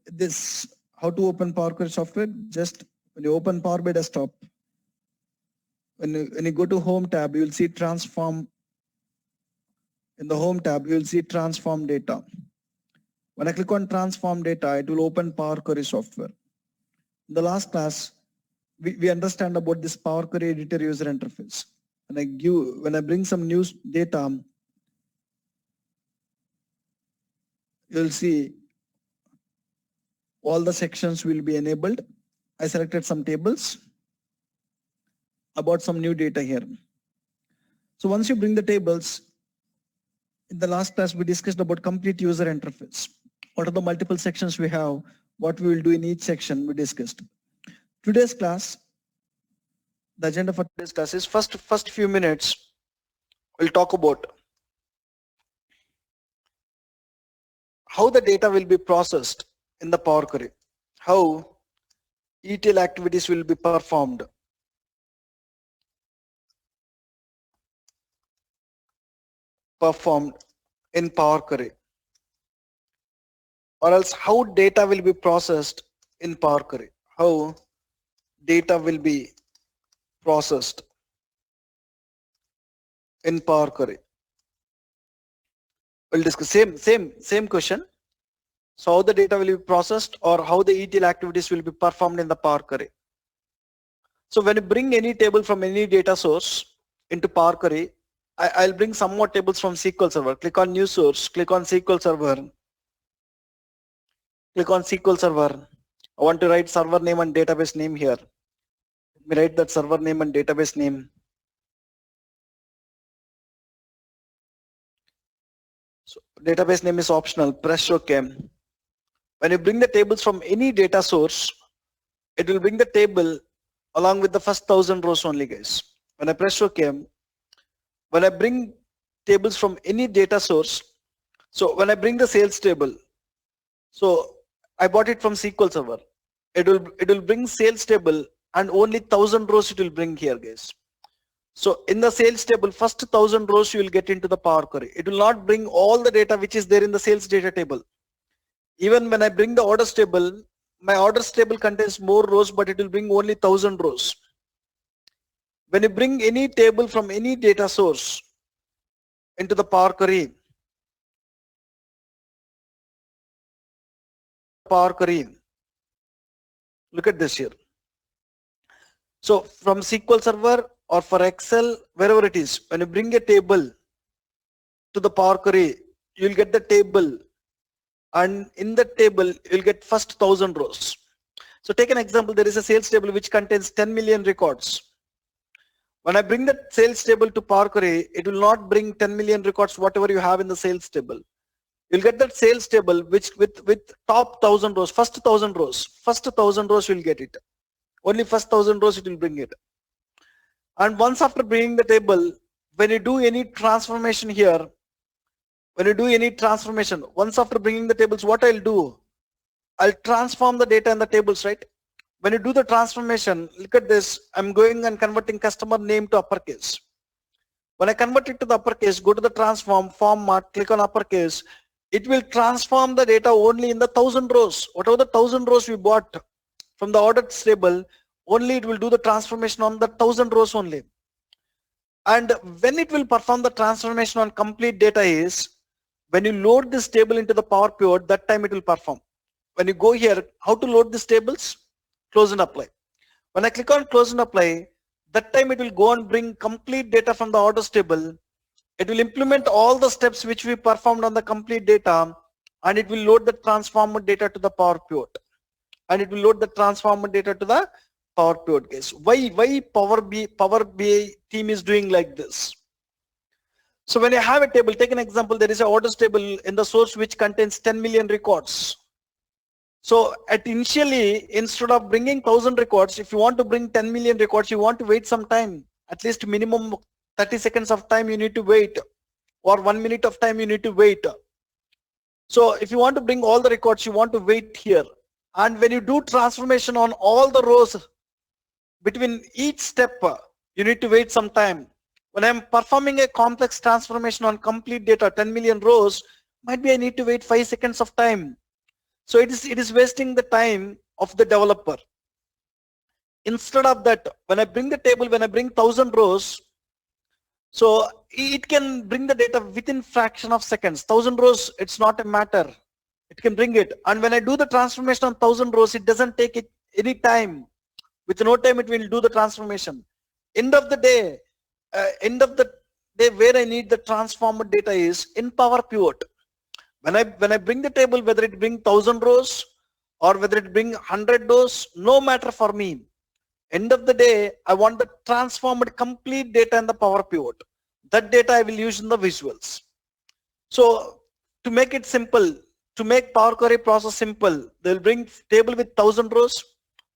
this how to open Power Query software. Just when you open Power BI Desktop, when you go to Home tab, you will see Transform. In the Home tab, you will see Transform Data. When I click on Transform Data, it will open Power Query software. In the last class, we understand about this Power Query editor user interface. When I bring some new data, you'll see all the sections will be enabled. I selected some tables about some new data here. So once you bring the tables, in the last class we discussed about complete user interface. What are the multiple sections we have, what we will do in each section we discussed. Today's class, the agenda for today's class is first few minutes we'll talk about how the data will be processed in the Power Query, how ETL activities will be performed, in Power Query, or else how data will be processed in Power Query, how data will be processed in Power Query. We'll discuss same question. So how the data will be processed or how the ETL activities will be performed in the Power Query. So when you bring any table from any data source into Power Query, I'll bring some more tables from SQL Server. Click on New Source, click on SQL Server. Click on SQL Server. I want to write server name and database name here. Let me write that server name and database name. So database name is optional, press OK. When you bring the tables from any data source, it will bring the table along with the first 1000 rows only, guys. When I press OK, when I bring tables from any data source, so when I bring the sales table, so I bought it from SQL Server, it will bring sales table and only 1000 rows it will bring here, guys. So in the sales table, first 1000 rows you will get into the Power Query. It will not bring all the data which is there in the sales data table. Even when I bring the orders table, my orders table contains more rows, but it will bring only 1000 rows. When you bring any table from any data source into the Power Query, look at this here. So from SQL Server or for Excel, wherever it is, when you bring a table to the Power Query, you'll get the table, and in the table you'll get first 1000 rows. So take an example, there is a sales table which contains 10 million records. When I bring the sales table to Power Query, it will not bring 10 million records whatever you have in the sales table. You'll get that sales table which with top 1000 rows, first 1000 rows you'll get it. Only first 1000 rows it will bring it. And once after bringing the table, when you do any transformation here, once after bringing the tables, what I'll do, I'll transform the data in the tables, right? When you do the transformation, look at this, I'm going and converting customer name to uppercase. When I convert it to the uppercase, go to the transform, format, click on uppercase, it will transform the data only in the 1000 rows. Whatever the 1000 rows we bought from the ordered table, only it will do the transformation on the 1000 rows only. And when it will perform the transformation on complete data is, when you load this table into the Power Pivot, that time it will perform. When you go here, how to load these tables? Close and apply. When I click on close and apply, that time it will go and bring complete data from the orders table. It will implement all the steps which we performed on the complete data, and it will load the transformed data to the Power Pivot. And it will load the transformed data to the Power Pivot, guys. Why Power BI team is doing like this? So when you have a table, take an example, there is an orders table in the source which contains 10 million records. So initially, instead of bringing 1000 records, if you want to bring 10 million records, you want to wait some time, at least minimum 30 seconds of time you need to wait, or 1 minute of time you need to wait. So if you want to bring all the records, you want to wait here. And when you do transformation on all the rows, between each step, you need to wait some time. When I'm performing a complex transformation on complete data, 10 million rows, might be I need to wait 5 seconds of time. So it is wasting the time of the developer. Instead of that, when I bring the table, when I bring 1000 rows, so it can bring the data within fraction of seconds. 1000 rows, it's not a matter. It can bring it. And when I do the transformation on 1000 rows, it doesn't take it any time. With no time, it will do the transformation. End of the day, where I need the transformed data is in Power Pivot. When I bring the table, whether it bring 1000 rows or whether it bring 100 rows, no matter for me. End of the day, I want the transformed complete data in the Power Pivot. That data I will use in the visuals. So to make it simple, to make Power Query process simple, they'll bring table with 1000 rows.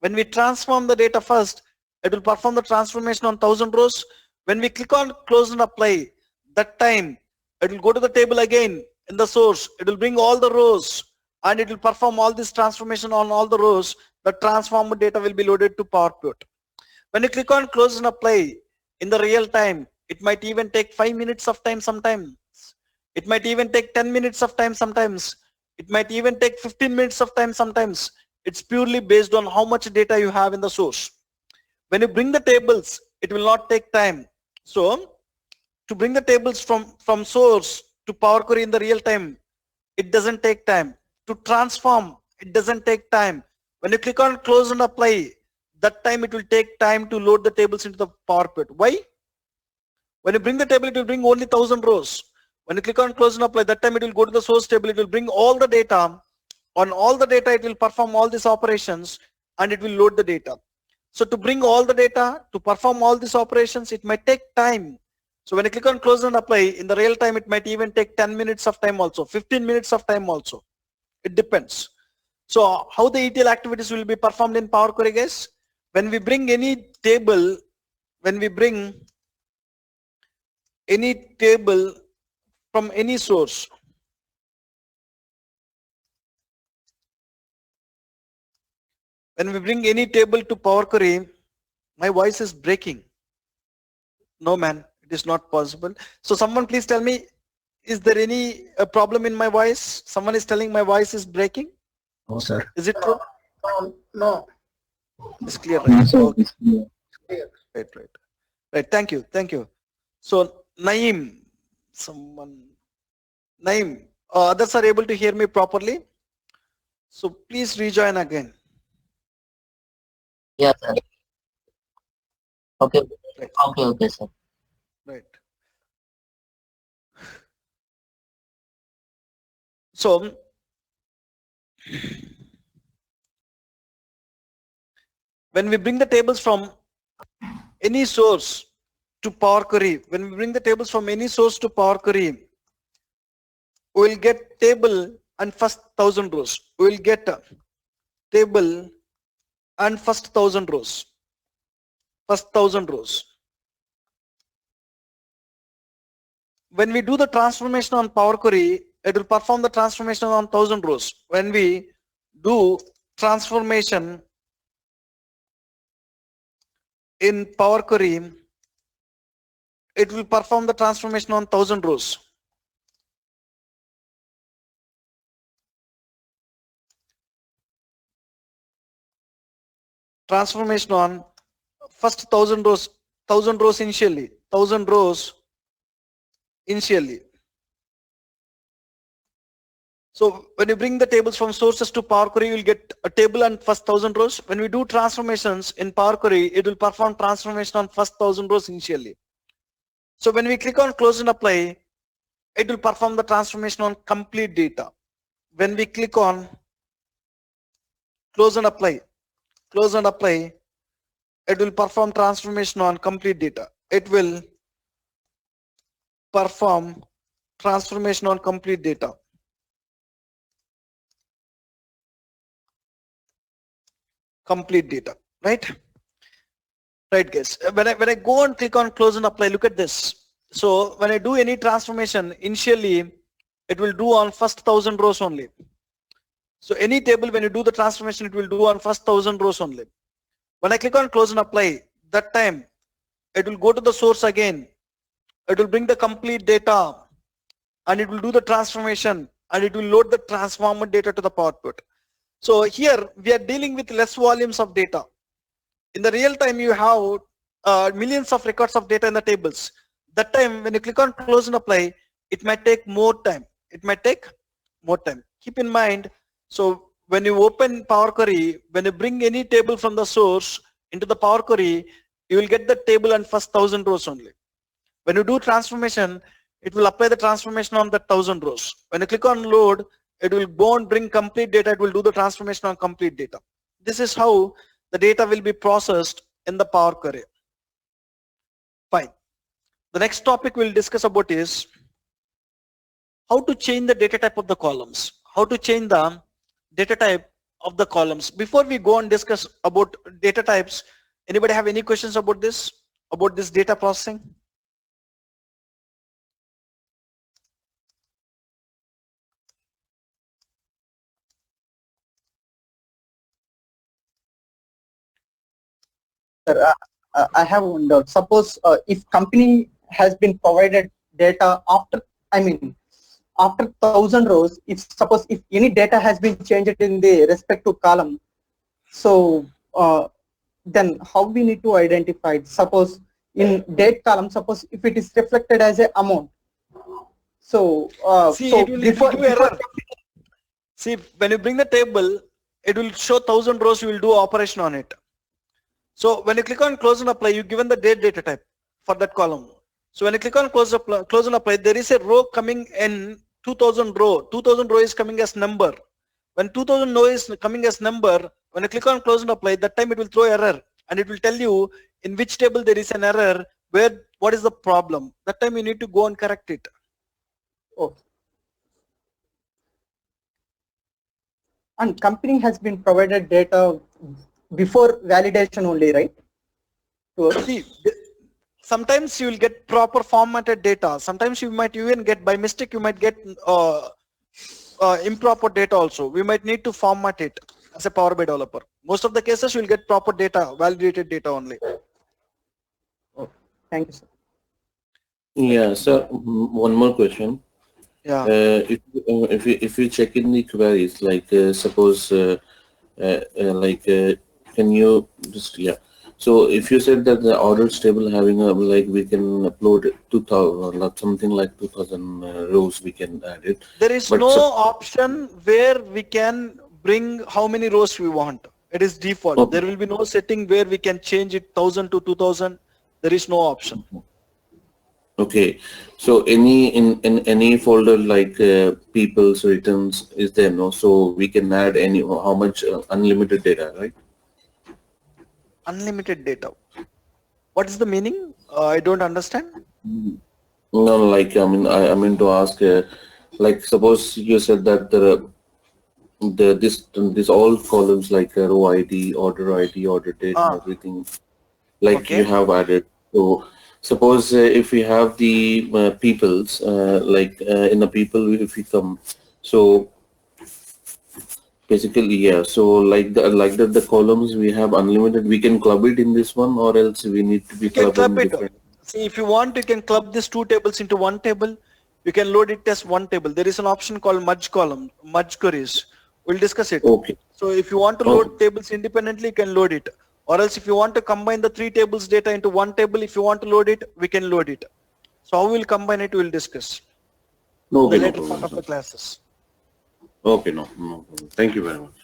When we transform the data first, it will perform the transformation on 1000 rows. When we click on close and apply, that time it will go to the table again in the source. It will bring all the rows and it will perform all this transformation on all the rows. The transformed data will be loaded to Power Pivot. When you click on close and apply in the real time, it might even take 5 minutes of time sometimes. It might even take 10 minutes of time sometimes. It might even take 15 minutes of time sometimes. It's purely based on how much data you have in the source. When you bring the tables, it will not take time. So to bring the tables from source to Power Query in the real time, it doesn't take time. To transform, it doesn't take time. When you click on close and apply, that time it will take time to load the tables into the Power Pivot. Why? When you bring the table, it will bring only 1000 rows. When you click on close and apply, that time it will go to the source table. It will bring all the data. On all the data, it will perform all these operations and it will load the data. So to bring all the data, to perform all these operations, it might take time. So when you click on close and apply, in the real time, it might even take 10 minutes of time also, 15 minutes of time also. It depends. So how the ETL activities will be performed in Power Query, guys? When we bring any table, when we bring any table from any source, when we bring any table to Power Query, my voice is breaking. No, man, it is not possible. So someone please tell me, is there any problem in my voice? Someone is telling my voice is breaking. No, sir. Is it true? No. It's clear, No, right? sir. Okay. It's clear. Right. Thank you. So Naeem, Naeem, others are able to hear me properly. So please rejoin again. Yes, sir. Okay. Right. Okay, sir. Right. So when we bring the tables from any source to Power Query, when we bring the tables from any source to Power Query, we will get table and first 1000 rows. We will get a table and first 1000 rows. First 1000 rows. When we do the transformation on Power Query, it will perform the transformation on 1000 rows. When we do transformation in Power Query, it will perform the transformation on 1000 rows. Transformation on first 1000 rows initially, 1000 rows initially. So when you bring the tables from sources to Power Query, you will get a table and first 1000 rows. When we do transformations in Power Query, it will perform transformation on first 1000 rows initially. So when we click on close and apply, it will perform the transformation on complete data. When we click on close and apply, it will perform transformation on complete data. It will perform transformation on complete data. Complete data, right? Right, guys. When I go and click on close and apply, look at this. So when I do any transformation, initially it will do on first 1000 rows only. So any table, when you do the transformation, it will do on first 1000 rows only. When I click on close and apply, that time it will go to the source again. It will bring the complete data and it will do the transformation and it will load the transformed data to the Power Pivot. So here we are dealing with less volumes of data. In the real time, you have millions of records of data in the tables. That time, when you click on close and apply, it might take more time. It might take more time. Keep in mind, so when you open Power Query, when you bring any table from the source into the Power Query, you will get the table and first 1000 rows only. When you do transformation, it will apply the transformation on the 1000 rows. When you click on load, it will go and bring complete data. It will do the transformation on complete data. This is how the data will be processed in the Power Query. Fine. The next topic we'll discuss about is how to change the data type of the columns. How to change the data type of the columns. Before we go and discuss about data types, anybody have any questions about this data processing? Sir, I have one doubt. Suppose if company has been provided data after, I mean, after 1000 rows, if suppose if any data has been changed in the respective column, so then how we need to identify it? Suppose in date column, suppose if it is reflected as a amount. So See, so it will before give error. See, when you bring the table, it will show 1000 rows. You will do operation on it. So when you click on close and apply, you given the date data type for that column. So when you click on close and apply, there is a row coming in 2000 row. 2000 row is coming as number. When 2000 row is coming as number, when you click on close and apply, that time it will throw error and it will tell you in which table there is an error, where what is the problem. That time you need to go and correct it. okay. And company has been provided data before validation only, right? See, sometimes you will get proper formatted data. Sometimes you might even get, by mistake, you might get improper data also. We might need to format it as a Power BI developer. Most of the cases you will get proper data, validated data only. Okay. Thank you, sir. Yeah, so one more question. Yeah. If you check in the queries, like suppose can you just so if you said that the orders table having a we can upload 2000 something like 2000 rows, we can add it. There is But no option where we can bring how many rows we want. It is default. Okay. There will be no setting where we can change it 1000 to 2000. There is no option. Okay, so in any folder like people's returns is there, no? So we can add any how much unlimited data, right? Unlimited data. What is the meaning? I don't understand. No, like I mean to ask, like suppose you said that this all columns like row ID, order ID, order date, and Ah, everything, like you okay. have added. So suppose if we have the peoples, in the people if we come, so basically so the columns we have unlimited, we can club it in this one, or else we need to be You can clubbed club in it. different. See, if you want, you can club these two tables into one table. You can load it as one table. There is an option called merge column, merge queries. We'll discuss it. Okay. So if you want to load tables independently, you can load it. Or else if you want to combine the three tables data into one table, if you want to load it, we can load it. So how we'll combine it, we'll discuss in Okay, the no later part problem, of sir. the classes. Okay, no problem. Thank you very much.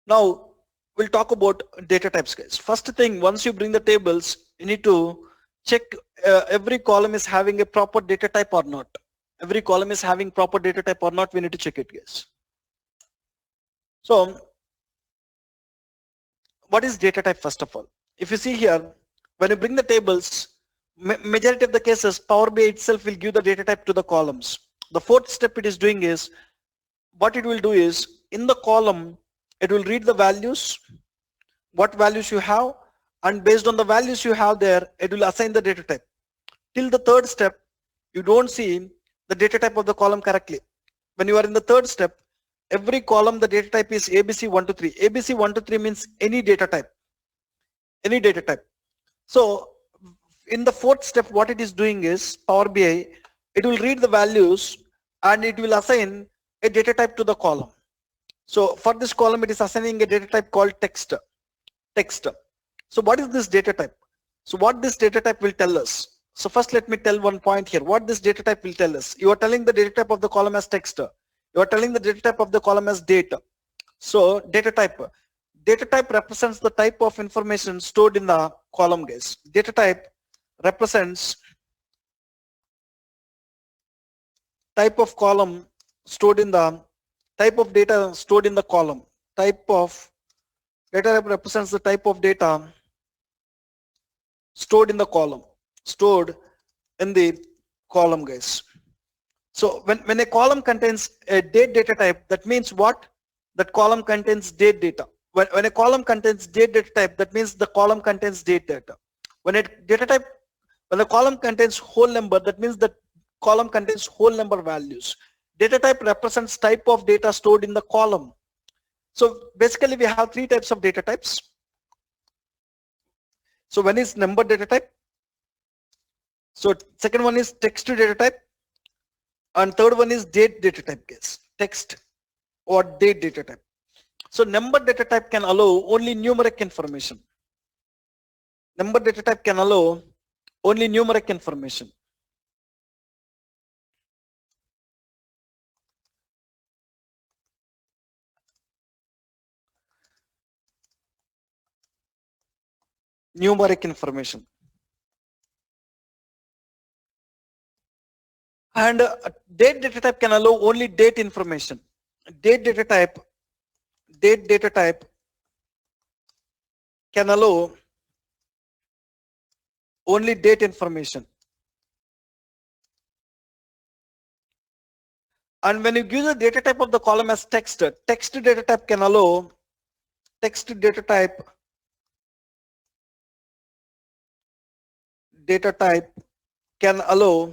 Now we'll talk about data types, guys. First thing, once you bring the tables, you need to check every column is having a proper data type or not. Every column is having proper data type or not. We need to check it, guys. So what is data type? First of all, if you see here, when you bring the tables, majority of the cases, Power BI itself will give the data type to the columns. The fourth step it is doing is, what it will do is, in the column, it will read the values, what values you have, and based on the values you have there, it will assign the data type. Till the third step, you don't see the data type of the column correctly. When you are in the third step, every column the data type is ABC1 to 3. ABC1 to 3 means any data type. Any data type. So in the fourth step, what it is doing is, Power BI, it will read the values and it will assign a data type to the column. So for this column, it is assigning a data type called text. So what is this data type? So what this data type will tell us? So first let me tell one point here. What this data type will tell us? You are telling the data type of the column as text. You are telling the data type of the column as data. So data type represents the type of information stored in the column, guys. Data type represents type of column stored in the type of data stored in the column. Type of data type represents the type of data stored in the column. Guys. So when a column contains a date data type, that means what? That column contains date data. When a column contains date data type, that means the column contains date data. When the column contains whole number, that means the column contains whole number values. Data type represents type of data stored in the column. So basically we have three types of data types. So one is number data type. So second one is text data type. And third one is date data type, guys. Text or date data type. So number data type can allow only numeric information. Number data type can allow only numeric information. Numeric information. And date data type can allow only date information. Date data type can allow only date information. And when you give the data type of the column as text data type can allow text data type can allow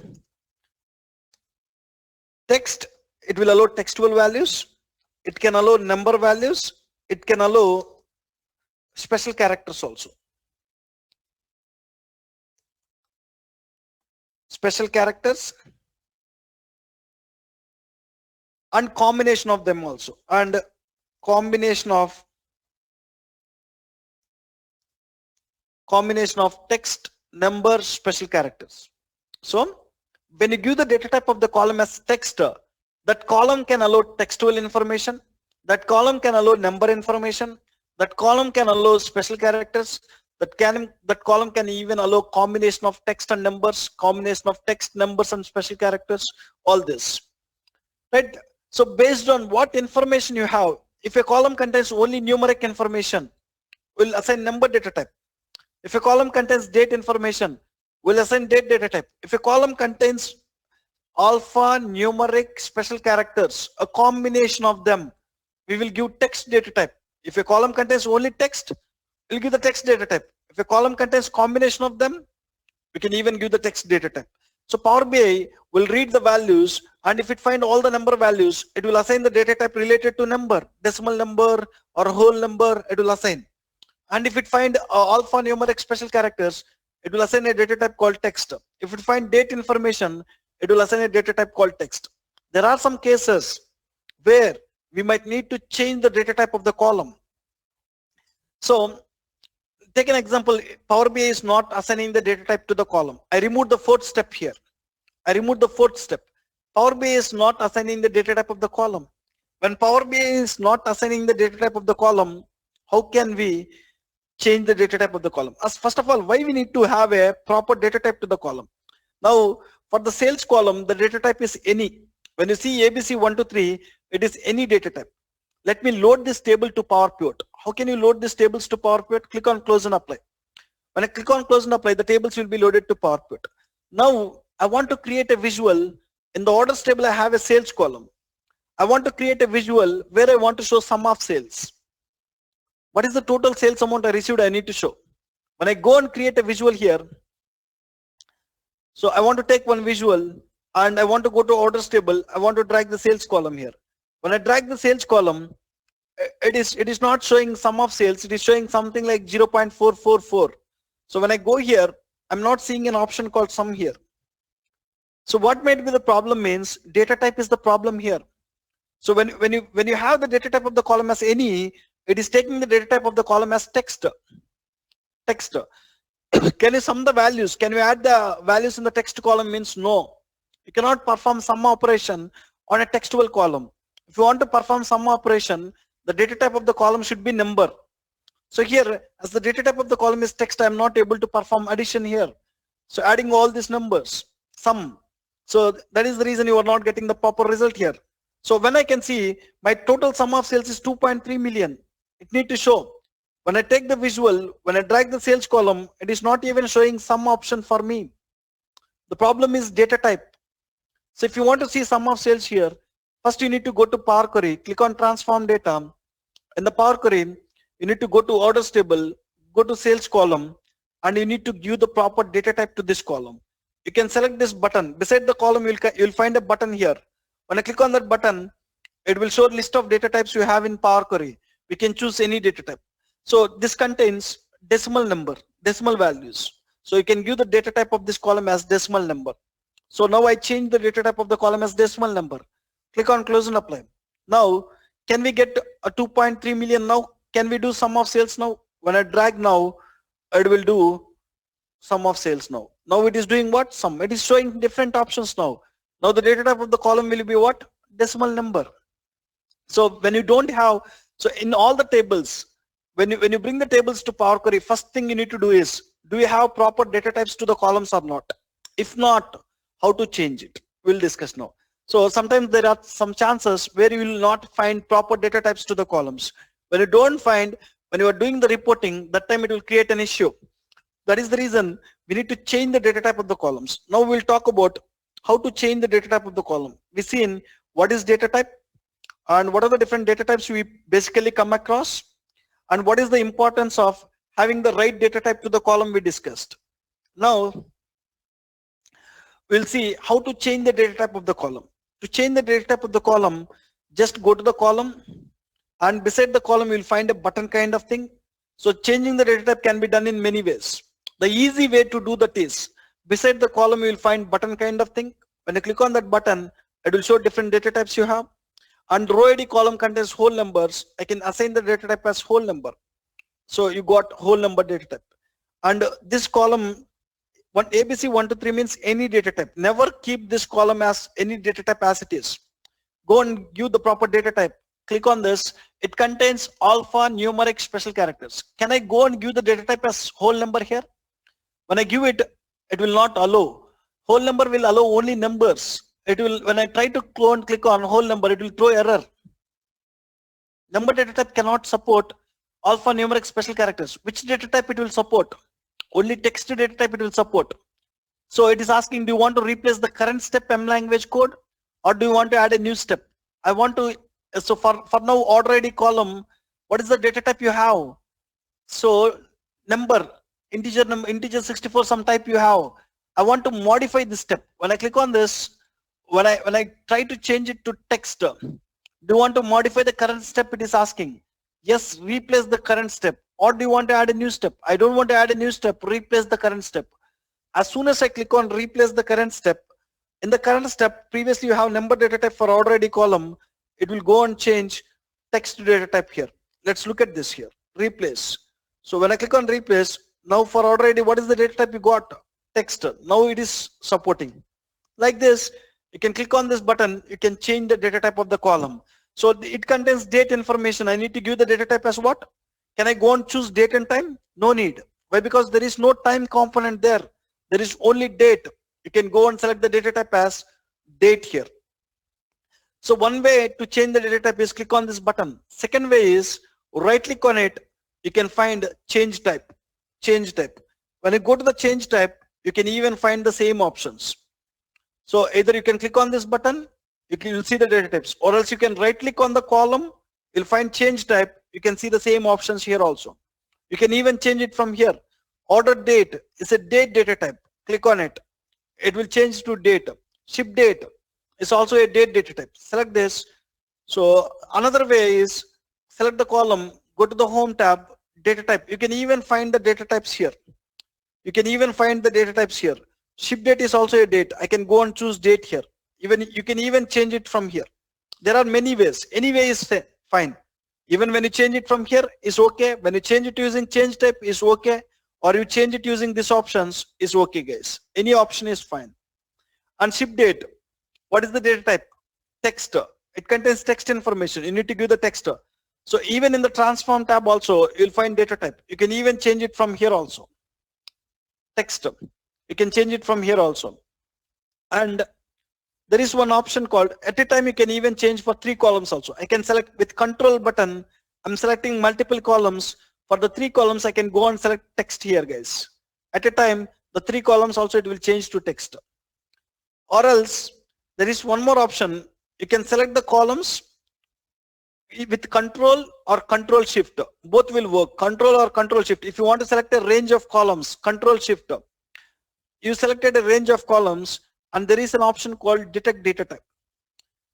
text. It will allow textual values. It can allow number values. It can allow special characters also. Special characters and combination of them also, and combination of text, number, special characters. So when you give the data type of the column as text, that column can allow textual information, that column can allow number information, that column can allow special characters, that column can even allow combination of text and numbers, combination of text, numbers and special characters, all this, right? So based on what information you have, if a column contains only numeric information, we'll assign number data type. If a column contains date information, we'll assign date data type. If a column contains alpha, numeric, special characters, a combination of them, we will give text data type. If a column contains only text, we'll give the text data type. If a column contains combination of them, we can even give the text data type. So Power BI will read the values, and if it finds all the number values, it will assign the data type related to number, decimal number or whole number, it will assign. And if it finds alpha, numeric, special characters, it will assign a data type called text. If it finds date information, it will assign a data type called text. There are some cases where we might need to change the data type of the column. So take an example. Power BI is not assigning the data type to the column. I removed the fourth step here. Power BI is not assigning the data type of the column. When Power BI is not assigning the data type of the column, how can we change the data type of the column? First of all, why we need to have a proper data type to the column? Now, for the sales column, the data type is any. When you see ABC 1 to 3, it is any data type. Let me load this table to Power Pivot. How can you load these tables to Power Pivot? Click on Close and Apply. When I click on Close and Apply, the tables will be loaded to Power Pivot. Now, I want to create a visual. In the orders table, I have a sales column. I want to create a visual where I want to show sum of sales. What is the total sales amount I received? I need to show. When I go and create a visual here, so I want to take one visual and I want to go to orders table. I want to drag the sales column here. When I drag the sales column, it is not showing sum of sales. It is showing something like 0.444. So when I go here, I'm not seeing an option called sum here. So what might be the problem means data type is the problem here. So when you have the data type of the column as any, it is taking the data type of the column as text. Text. Can you sum the values? Can you add the values in the text column? Means no. You cannot perform sum operation on a textual column. If you want to perform sum operation, the data type of the column should be number. So here, as the data type of the column is text, I am not able to perform addition here. So adding all these numbers, sum. So that is the reason you are not getting the proper result here. So when I can see my total sum of sales is 2.3 million, it need to show. When I take the visual, when I drag the sales column, it is not even showing sum option for me. The problem is data type. So if you want to see sum of sales here, first you need to go to Power Query, click on transform data. In the Power Query, you need to go to orders table, go to sales column, and you need to give the proper data type to this column. You can select this button. Beside the column, you'll find a button here. When I click on that button, it will show a list of data types you have in Power Query. We can choose any data type. So this contains decimal number, decimal values. So you can give the data type of this column as decimal number. So now I change the data type of the column as decimal number. Click on close and apply. Now, can we get a 2.3 million now? Can we do sum of sales now? When I drag now, it will do sum of sales now. Now it is doing what? Sum. It is showing different options now. Now the data type of the column will be what? Decimal number. So when you don't have, so in all the tables, when you bring the tables to Power Query, first thing you need to do is, do you have proper data types to the columns or not? If not, how to change it? We'll discuss now. So sometimes there are some chances where you will not find proper data types to the columns. When you don't find, when you are doing the reporting, that time it will create an issue. That is the reason we need to change the data type of the columns. Now we'll talk about how to change the data type of the column. We've seen what is data type and what are the different data types we basically come across, and what is the importance of having the right data type to the column we discussed. Now we'll see how to change the data type of the column. To change the data type of the column, just go to the column, and beside the column you'll find a button kind of thing. So changing the data type can be done in many ways. The easy way to do that is, beside the column you will find button kind of thing. When you click on that button, it will show different data types you have. And row ID column contains whole numbers. I can assign the data type as whole number. So you got whole number data type. And this column, ABC 1 to 3 means any data type. Never keep this column as any data type as it is. Go and give the proper data type. Click on this. It contains alphanumeric special characters. Can I go and give the data type as whole number here? When I give it, it will not allow. Whole number will allow only numbers. It will, when I try to go and click on whole number, it will throw error. Number data type cannot support alphanumeric special characters. Which data type it will support? Only text data type it will support. So it is asking, do you want to replace the current step M language code, or do you want to add a new step? I want to, so for now order ID column, what is the data type you have? So number, integer 64 some type you have. I want to modify this step. When I click on this, when I try to change it to text, do you want to modify the current step? It is asking. Yes, replace the current step. Or do you want to add a new step? I don't want to add a new step, replace the current step. As soon as I click on replace the current step, in the current step, previously you have number data type for order ID column, it will go and change text data type here. Let's look at this here, replace. So when I click on replace, now for order ID, what is the data type you got? Text. Now it is supporting. Like this, you can click on this button, you can change the data type of the column. So it contains date information. I need to give the data type as what? Can I go and choose date and time? No need. Why? Because there is no time component there. There is only date. You can go and select the data type as date here. So one way to change the data type is click on this button. Second way is right click on it. You can find change type. Change type. When you go to the change type, you can even find the same options. So either you can click on this button, you'll see the data types, or else you can right click on the column, you'll find change type. You can see the same options here also. You can even change it from here. Order date is a date data type. Click on it. It will change to date. Ship date is also a date data type. Select this. So another way is select the column, go to the home tab, data type. You can even find the data types here. You can even find the data types here. Ship date is also a date. I can go and choose date here. Even you can even change it from here. There are many ways. Any way is fine. Even when you change it from here is okay. When you change it using change type is okay. Or you change it using these options is okay, guys. Any option is fine. And ship date. What is the data type? Text. It contains text information. You need to give the text. So even in the transform tab also, you'll find data type. You can even change it from here also. Text. You can change it from here also. And there is one option called at a time you can even change for 3 columns also. I can select with control button. I'm selecting multiple columns. For the 3 columns, I can go and select text here, guys. At a time, the 3 columns also it will change to text. Or else there is one more option. You can select the columns with control or control shift. Both will work. Control or control shift. If you want to select a range of columns, control shift. You selected a range of columns and there is an option called detect data type.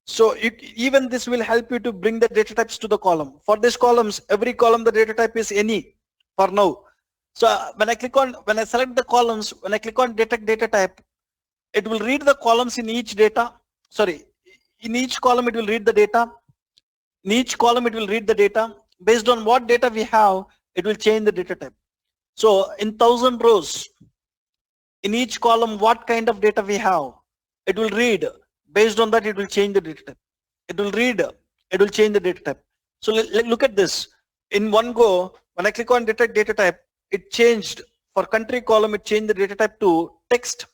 So even this will help you to bring the data types to the column. For these columns, every column the data type is any for now. So when I select the columns, when I click on detect data type, it will read the columns in each data. Sorry, in each column it will read the data. In each column it will read the data. Based on what data we have, it will change the data type. So in 1000 rows, in each column what kind of data we have, it will read. Based on that it will change the data type. It will read, it will change the data type. So look at this. In one go, when I click on detect data type, it changed. For country column it changed the data type to text.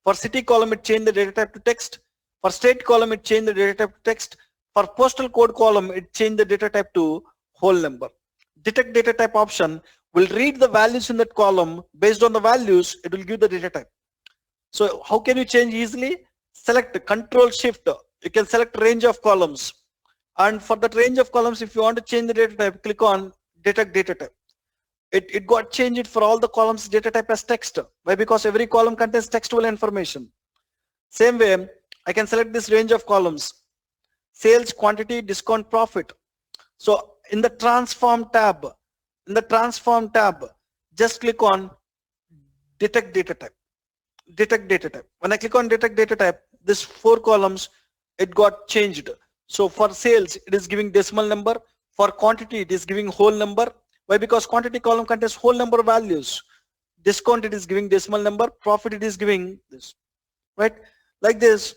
For city column it changed the data type to text. For state column it changed the data type to text. For postal code column it changed the data type to whole number. Detect data type option will read the values in that column. Based on the values it will give the data type. So how can you change easily? Select control shift. You can select range of columns. And for that range of columns, if you want to change the data type, click on detect data type. It got changed for all the columns data type as text. Why? Because every column contains textual information. Same way, I can select this range of columns. Sales, quantity, discount, profit. So in the transform tab, just click on detect data type. Detect data type. When I click on detect data type, this 4 columns, it got changed. So for sales, it is giving decimal number. For quantity, it is giving whole number. Why? Because quantity column contains whole number values. Discount, it is giving decimal number. Profit, it is giving this, right? Like this.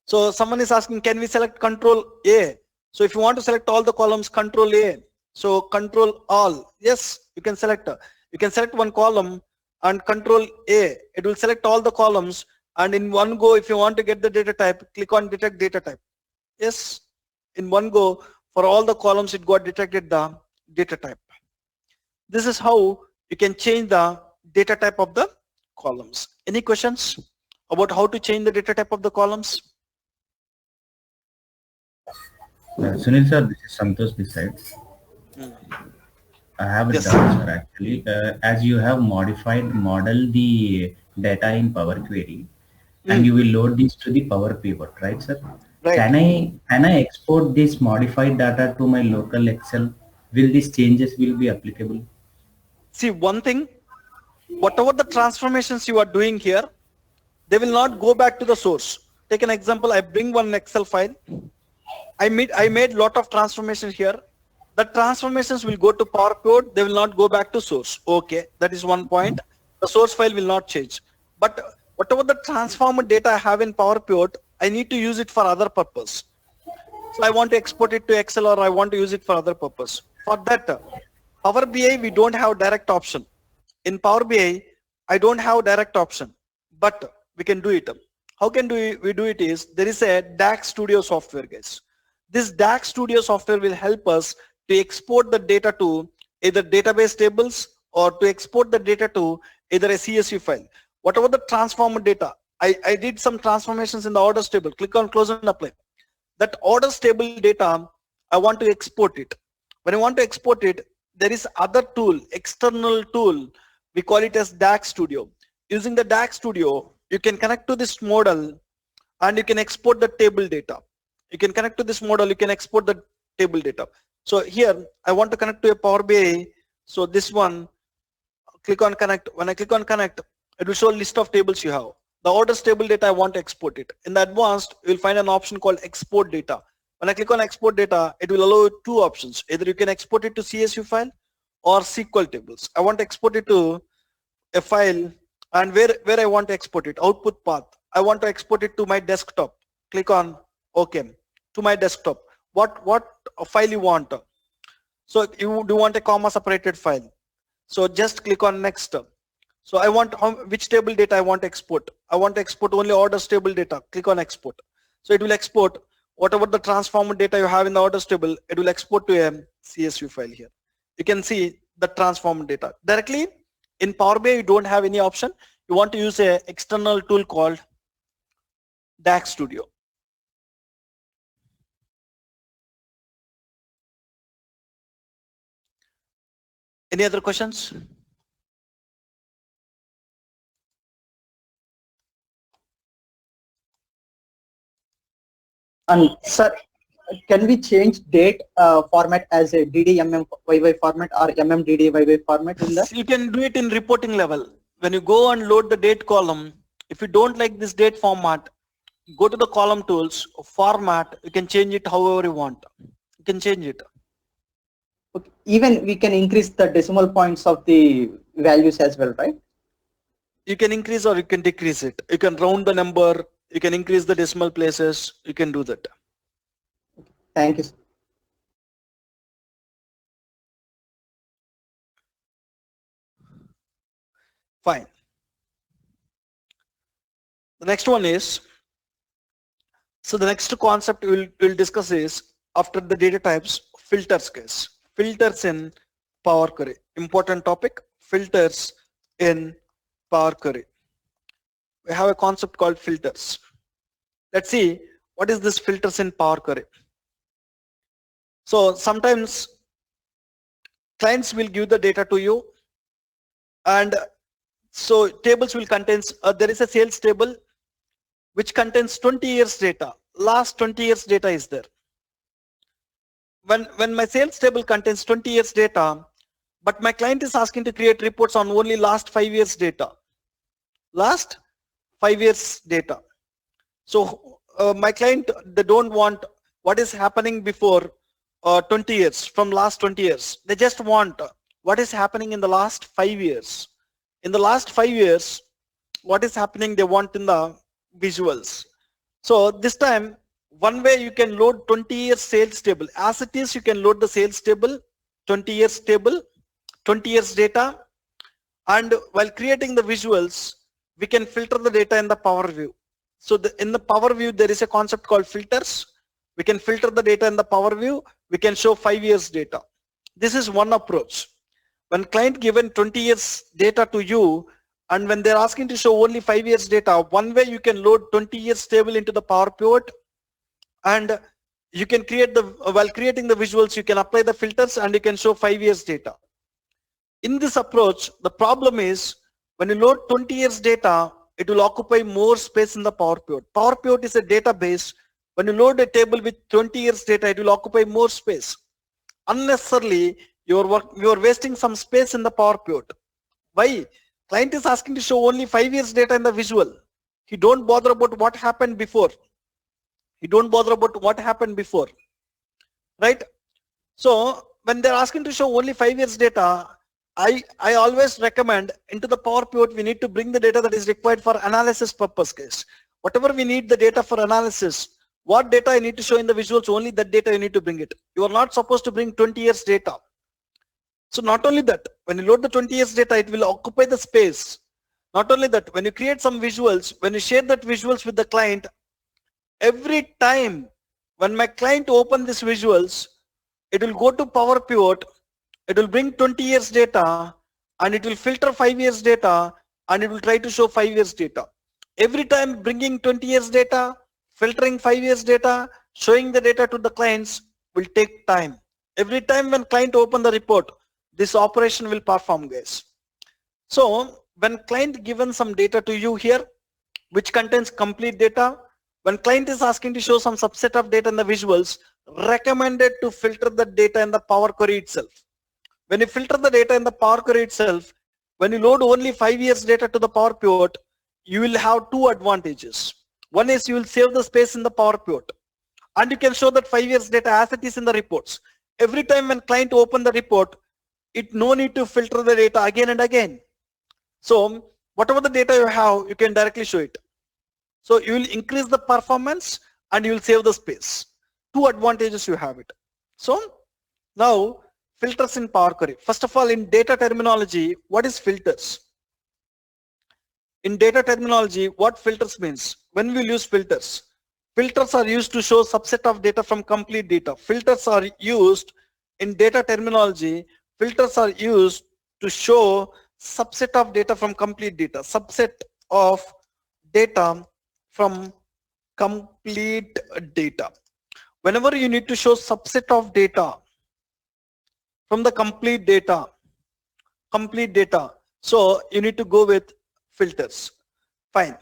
So someone is asking, can we select control A? So if you want to select all the columns, control A. So control all. Yes, you can select. You can select one column and control A. It will select all the columns. And in one go, if you want to get the data type, click on detect data type. Yes, in one go, for all the columns, it got detected the data type. This is how you can change the data type of the columns. Any questions about how to change the data type of the columns? Sunil sir, this is Santosh this side. I have a Yes. doubt, sir, actually. As you have model the data in Power Query, and you will load this to the Power Pivot, right, sir? Right. Can I export this modified data to my local Excel? Will these changes will be applicable? See, one thing, whatever the transformations you are doing here, they will not go back to the source. Take an example. I bring one Excel file. I made lot of transformations here. The transformations will go to Power Pivot. They will not go back to source. Okay, that is one point. The source file will not change. But whatever the transformed data I have in Power Pivot, I need to use it for other purpose. So I want to export it to Excel or I want to use it for other purpose. For that, Power BI, we don't have direct option. In Power BI, I don't have direct option, but we can do it. How can we do it is, there is a DAX Studio software, guys. This DAX Studio software will help us to export the data to either database tables or to export the data to either a CSV file. Whatever the transformed data, I did some transformations in the orders table. Click on close and apply. That orders table data, I want to export it. When I want to export it, there is other tool, external tool. We call it as DAX Studio. Using the DAX Studio, you can connect to this model and you can export the table data. You can connect to this model, you can export the table data. So here, I want to connect to a Power BI. So this one, click on connect. When I click on connect, it will show a list of tables you have. the orders table data, I want to export it. In the advanced, you'll find an option called export data. When I click on export data, it will allow you two options. Either you can export it to CSV file or SQL tables. I want to export it to a file, and where I want to export it, output path. I want to export it to my desktop. Click on OK, to my desktop. What file you want? So you do want a comma separated file. So just click on next. So I want which table data I want to export. I want to export only orders table data. Click on export. So it will export whatever the transformed data you have in the orders table. It will export to a CSV file here. You can see the transformed data directly in Power BI. You don't have any option. You want to use a external tool called DAX Studio. Any other questions? And sir, can we change date format as a DDMMYY format or MMDDYY format in that? You can do it in reporting level. When you go and load the date column, if you don't like this date format, go to the column tools, format, you can change it however you want. You can change it. Okay. Even we can increase the decimal points of the values as well, right? You can increase or you can decrease it. You can round the number, you can increase the decimal places, you can do that. Thank you, sir. Fine. The next one is, so the next concept we'll discuss is, after the data types, filters case. Filters in Power Query. Important topic, filters in Power Query. We have a concept called filters. Let's see what is this filters in Power Query. So sometimes clients will give the data to you, and so tables will contain, there is a sales table which contains 20 years data. Last 20 years data is there. When my sales table contains 20 years data, but my client is asking to create reports on only last 5 years data. Last 5 years data. So my client, they don't want what is happening before 20 years, from last 20 years. They just want what is happening in the last 5 years. In the last 5 years, what is happening they want in the visuals. So this time, one way you can load 20 years sales table. As it is, you can load the sales table, 20 years table, 20 years data, and while creating the visuals, we can filter the data in the Power View. So in the Power View, there is a concept called filters. We can filter the data in the Power View. We can show 5 years data. This is one approach. When client given 20 years data to you, and when they're asking to show only 5 years data, one way you can load 20 years table into the Power Pivot, and you can create the, while creating the visuals, you can apply the filters and you can show 5 years data. In this approach, the problem is when you load 20 years data, it will occupy more space in the Power Pivot. Power Pivot is a database. When you load a table with 20 years data, it will occupy more space. Unnecessarily, you're wasting some space in the Power Pivot. Why? Client is asking to show only 5 years data in the visual. He don't bother about what happened before. He don't bother about what happened before, right? So when they're asking to show only 5 years data, I always recommend into the Power Pivot, we need to bring the data that is required for analysis purpose case. Whatever we need the data for analysis, what data I need to show in the visuals, only that data you need to bring it. You are not supposed to bring 20 years data. So not only that, when you load the 20 years data, it will occupy the space. Not only that, when you create some visuals, when you share that visuals with the client, every time when my client open these visuals, it will go to Power Pivot, it will bring 20 years data, and it will filter 5 years data, and it will try to show 5 years data. Every time bringing 20 years data, filtering 5 years data, showing the data to the clients will take time. Every time when client open the report, this operation will perform, guys. So when client given some data to you here, which contains complete data, when client is asking to show some subset of data in the visuals, recommended to filter the data in the Power Query itself. When you filter the data in the Power Query itself, when you load only 5 years data to the Power Pivot, you will have two advantages. One is you will save the space in the Power Pivot, and you can show that 5 years data as it is in the reports. Every time when client open the report, it no need to filter the data again and again. So whatever the data you have, you can directly show it. So you will increase the performance and you will save the space. Two advantages you have it. So now filters in Power Query. First of all, in data terminology, what is filters? In data terminology, what filters means? When we use filters, filters are used to show subset of data from complete data. Filters are used in data terminology. Filters are used to show subset of data from complete data. Subset of data from complete data. Whenever you need to show subset of data from the complete data, so you need to go with filters. Fine.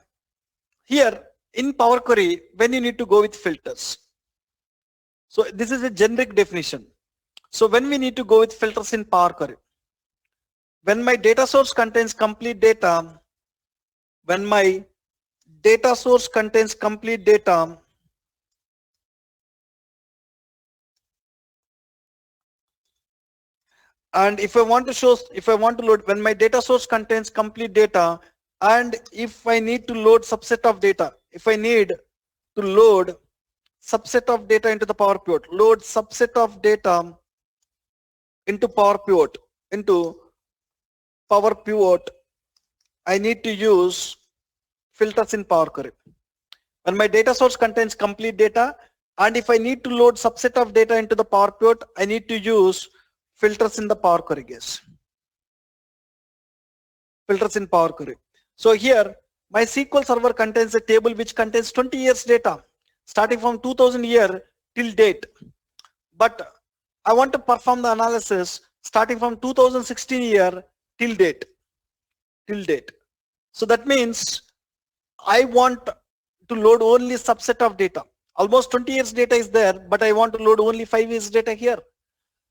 Here in Power Query, when you need to go with filters. So this is a generic definition. So when we need to go with filters in Power Query, when my data source contains complete data, when my data source contains complete data, and if I want to load, when my data source contains complete data, and if I need to load subset of data, if I need to load subset of data into the Power Pivot, load subset of data into Power Pivot, I need to use filters in Power Query. When my data source contains complete data, and if I need to load subset of data into the Power Pivot, I need to use filters in the Power Query, guys. Filters in Power Query. So here, my SQL Server contains a table which contains 20 years data, starting from 2000 year till date. But I want to perform the analysis starting from 2016 year till date. So that means I want to load only subset of data. Almost 20 years data is there, but I want to load only 5 years data here.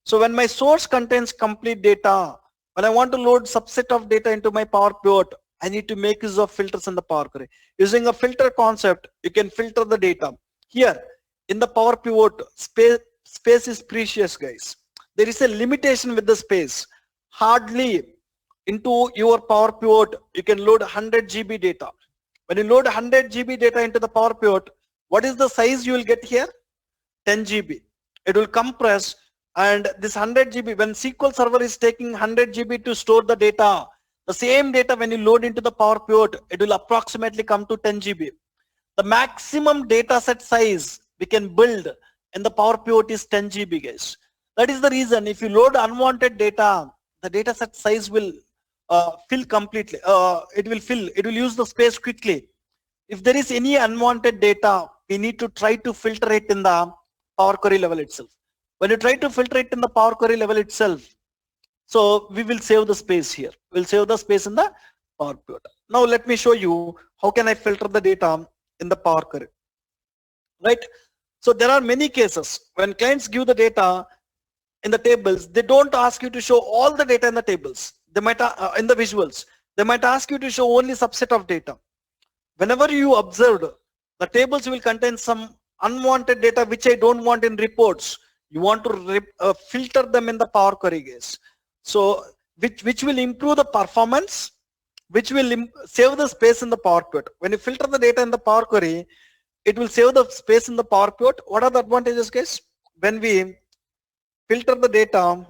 So when my source contains complete data, when I want to load subset of data into my Power Pivot, I need to make use of filters in the Power Query. Using a filter concept, you can filter the data. Here in the Power Pivot, space is precious, guys. There is a limitation with the space. Hardly into your Power Pivot, you can load 100 GB data. When you load 100 GB data into the Power Pivot, what is the size you will get here? 10 GB. It will compress, and this 100 GB, when SQL Server is taking 100 GB to store the data, the same data when you load into the Power Pivot, it will approximately come to 10 GB. The maximum data set size we can build in the Power Pivot is 10 GB, guys. That is the reason if you load unwanted data, the data set size will fill completely. It will use the space quickly. If there is any unwanted data, we need to try to filter it in the Power Query level itself. When you try to filter it in the Power Query level itself, so we will save the space here. We'll save the space in the Power Pivot. Now let me show you how can I filter the data in the Power Query. Right? So there are many cases when clients give the data in the tables, they don't ask you to show all the data in the tables. They might in the visuals. They might ask you to show only subset of data. Whenever you observed, the tables will contain some unwanted data which I don't want in reports. You want to filter them in the Power Query, guys. So which will improve the performance, which will save the space in the Power Pivot. When you filter the data in the Power Query, it will save the space in the Power Pivot. What are the advantages, guys? When we filter the data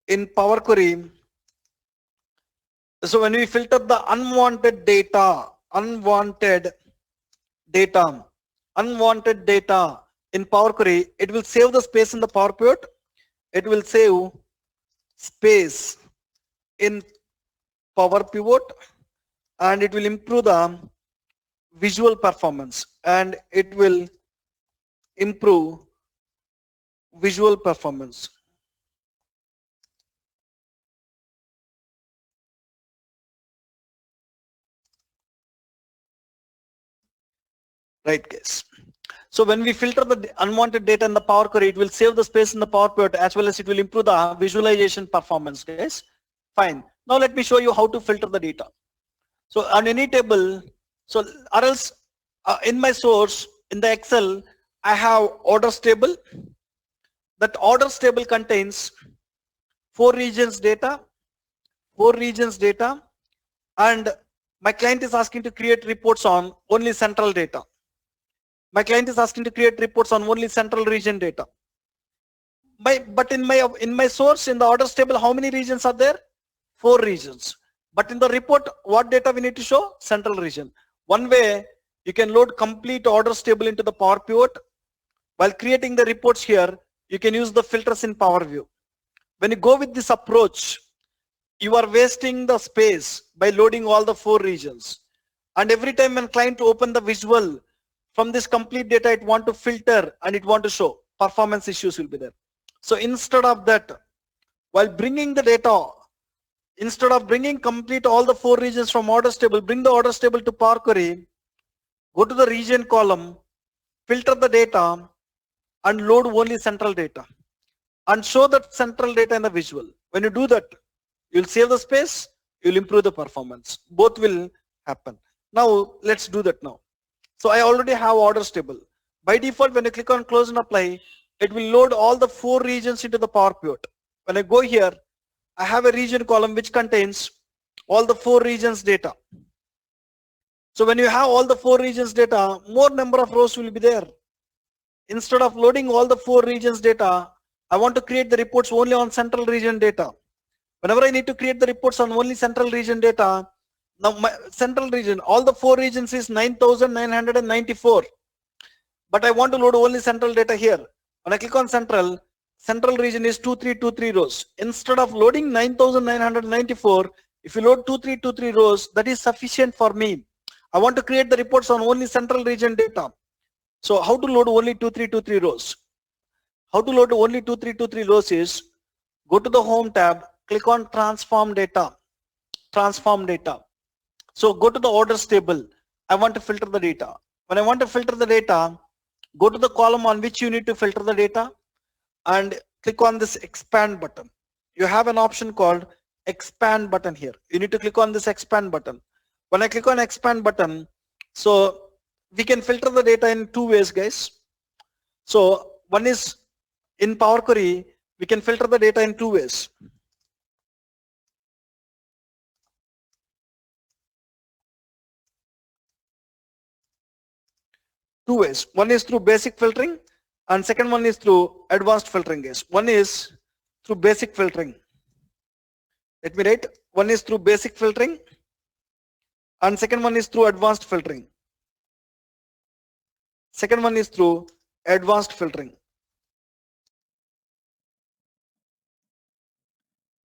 in Power Query, so when we filter the unwanted data in Power Query, it will save the space in the Power Pivot. It will save space in Power Pivot, and it will improve the visual performance, and it will improve visual performance. Right, guys. So when we filter the unwanted data in the Power Query, it will save the space in the Power Pivot as well as it will improve the visualization performance, guys. Fine. Now let me show you how to filter the data. So on any table, so or else in my source, in the Excel, I have orders table. That orders table contains 4 regions data, and my client is asking to create reports on only central data. My client is asking to create reports on only central region data. But in my source, in the orders table, how many regions are there? 4 regions. But in the report, what data we need to show? Central region. One way you can load complete orders table into the Power Pivot. While creating the reports here, you can use the filters in Power View. When you go with this approach, you are wasting the space by loading all the 4 regions. And every time when client open the visual from this complete data, it want to filter and it want to show performance issues will be there. So instead of that, while bringing the data, instead of bringing complete all the 4 regions from orders table, bring the orders table to Power Query, go to the region column, filter the data and load only central data and show that central data in the visual. When you do that, you'll save the space, you'll improve the performance. Both will happen. Now let's do that now. So I already have orders table. By default, when you click on close and apply, it will load all the 4 regions into the Power Pivot. When I go here, I have a region column which contains all the 4 regions data. So when you have all the 4 regions data, more number of rows will be there. Instead of loading all the 4 regions data, I want to create the reports only on central region data. Whenever I need to create the reports on only central region data, now my central region, all the 4 regions is 9,994. But I want to load only central data here. When I click on central region is 2323 rows. Instead of loading 9,994, if you load 2323 rows, that is sufficient for me. I want to create the reports on only central region data. So how to load only 2323 rows? How to load only 2323 rows is, go to the home tab, click on transform data. So go to the orders table. I want to filter the data. When I want to filter the data, go to the column on which you need to filter the data and click on this expand button. You have an option called expand button here. You need to click on this expand button. When I click on expand button, so we can filter the data in 2 ways, guys. So one is in Power Query, we can filter the data in 2 ways. Two ways. One is through basic filtering and second one is through advanced filtering, guys. One is through basic filtering. Let me write. One is through basic filtering and second one is through advanced filtering. Second one is through advanced filtering.